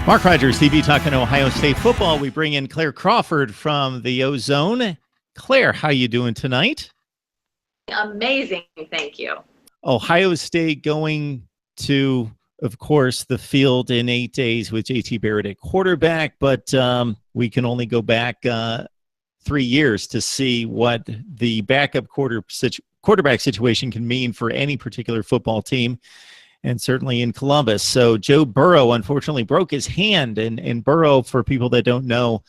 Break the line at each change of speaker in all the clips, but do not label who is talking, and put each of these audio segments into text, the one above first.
Mark Rogers TV talking Ohio State football. We bring in Claire Crawford from the Ozone. Claire, how you doing tonight?
Amazing, thank you.
Ohio State going to, of course, the field in 8 days with JT Barrett at quarterback, but we can only go back 3 years to see what the backup quarterback situation can mean for any particular football team, and certainly in Columbus. So Joe Burrow unfortunately broke his hand, and Burrow, for people that don't know,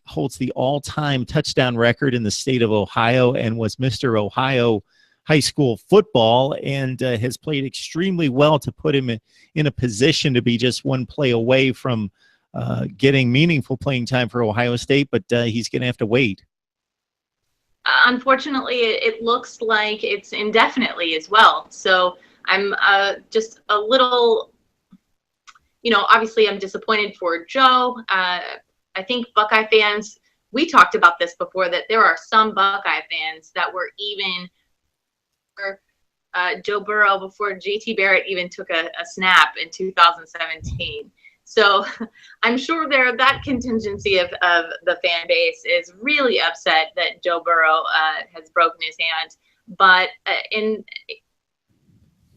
holds the all-time touchdown record in the state of Ohio and was Mr. Ohio high school football, and has played extremely well to put him in a position to be just one play away from getting meaningful playing time for Ohio State, but he's going to have to wait.
Unfortunately, it looks like it's indefinitely as well. So I'm just a little, obviously I'm disappointed for Joe. I think Buckeye fans, we talked about this before, that there are some Buckeye fans that were even for Joe Burrow before JT Barrett even took a snap in 2017. So I'm sure that contingency of the fan base is really upset that Joe Burrow has broken his hand. But in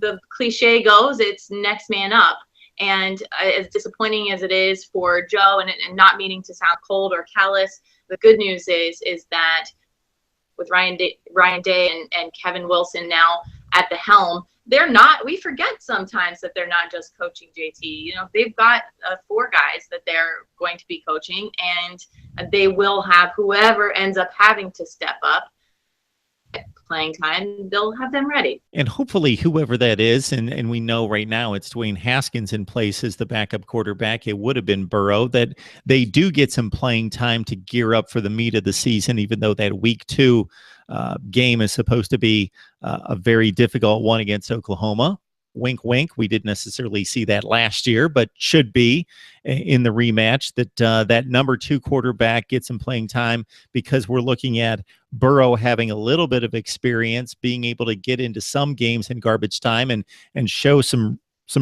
the cliche goes, it's next man up. And as disappointing as it is for Joe, and not meaning to sound cold or callous, the good news is that with Ryan Day and Kevin Wilson now at the helm, we forget sometimes that they're not just coaching JT. They've got 4 guys that they're going to be coaching, and they will have whoever ends up having to step up playing time, they'll have them ready.
And hopefully whoever that is, and we know right now it's Dwayne Haskins in place as the backup quarterback. It would have been Burrow, that they do get some playing time to gear up for the meat of the season, even though that week 2 game is supposed to be a very difficult one against Oklahoma. Wink, wink. We didn't necessarily see that last year, but should be in the rematch, that number 2 quarterback gets some playing time, because we're looking at Burrow having a little bit of experience, being able to get into some games in garbage time and show some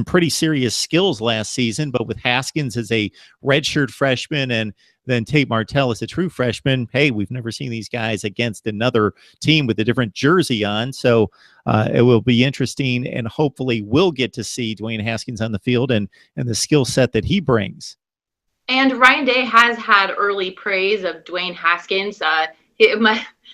pretty serious skills last season. But with Haskins as a redshirt freshman and then Tate Martell as a true freshman, hey, we've never seen these guys against another team with a different jersey on. So it will be interesting, and hopefully we'll get to see Dwayne Haskins on the field and the skill set that he brings.
And Ryan Day has had early praise of Dwayne Haskins.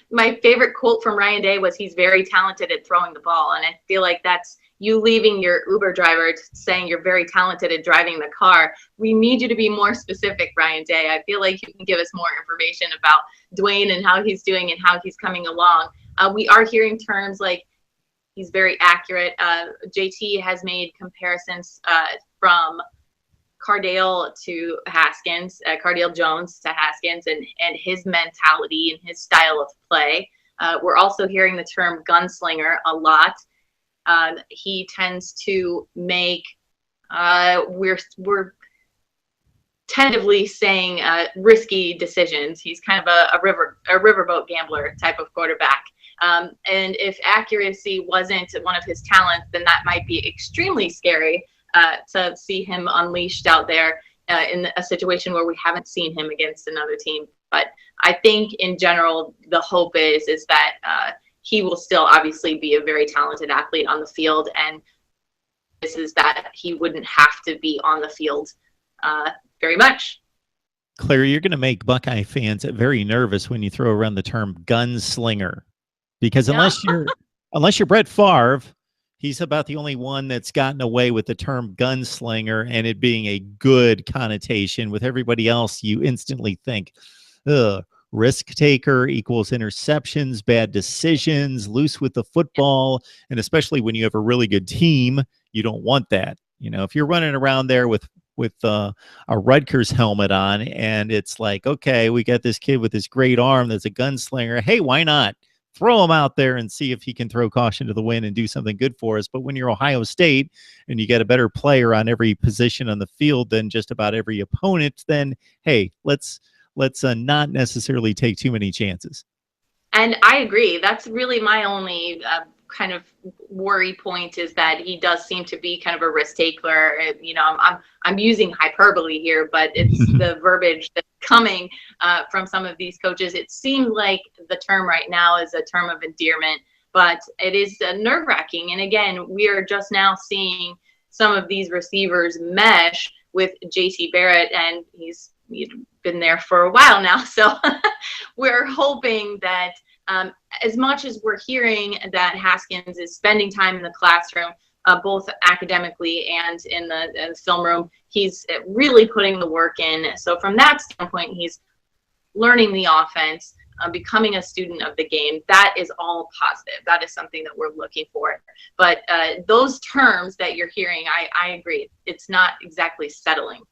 My favorite quote from Ryan Day was, he's very talented at throwing the ball. And I feel like that's you leaving your Uber driver saying you're very talented at driving the car. We need you to be more specific, Ryan Day. I feel like you can give us more information about Dwayne and how he's doing and how he's coming along. We are hearing terms like he's very accurate. JT has made comparisons from Cardale to Haskins, Cardale Jones to Haskins, and his mentality and his style of play. We're also hearing the term gunslinger a lot. He tends to make, we're tentatively saying risky decisions. He's kind of a riverboat gambler type of quarterback. And if accuracy wasn't one of his talents, then that might be extremely scary to see him unleashed out there in a situation where we haven't seen him against another team. But I think in general, the hope is that he will still obviously be a very talented athlete on the field, and this is that he wouldn't have to be on the field very much.
Claire, you're going to make Buckeye fans very nervous when you throw around the term gunslinger, because unless you're Brett Favre, he's about the only one that's gotten away with the term gunslinger and it being a good connotation. With everybody else, you instantly think, risk taker equals interceptions, bad decisions, loose with the football. And especially when you have a really good team, you don't want that. If you're running around there with a Rutgers helmet on and it's like, okay, we got this kid with this great arm that's a gunslinger. Hey, why not throw him out there and see if he can throw caution to the wind and do something good for us? But when you're Ohio State and you get a better player on every position on the field than just about every opponent, then, hey, let's not necessarily take too many chances.
And I agree. That's really my only kind of worry point is that he does seem to be kind of a risk taker. You know, I'm using hyperbole here, but it's the verbiage that's coming from some of these coaches. It seems like the term right now is a term of endearment, but it is nerve-wracking. And again, we are just now seeing some of these receivers mesh with JT Barrett, and he's been there for a while now. So we're hoping that as much as we're hearing that Haskins is spending time in the classroom, both academically and in the film room, he's really putting the work in. So from that standpoint, he's learning the offense, becoming a student of the game. That is all positive. That is something that we're looking for. But those terms that you're hearing, I agree, it's not exactly settling.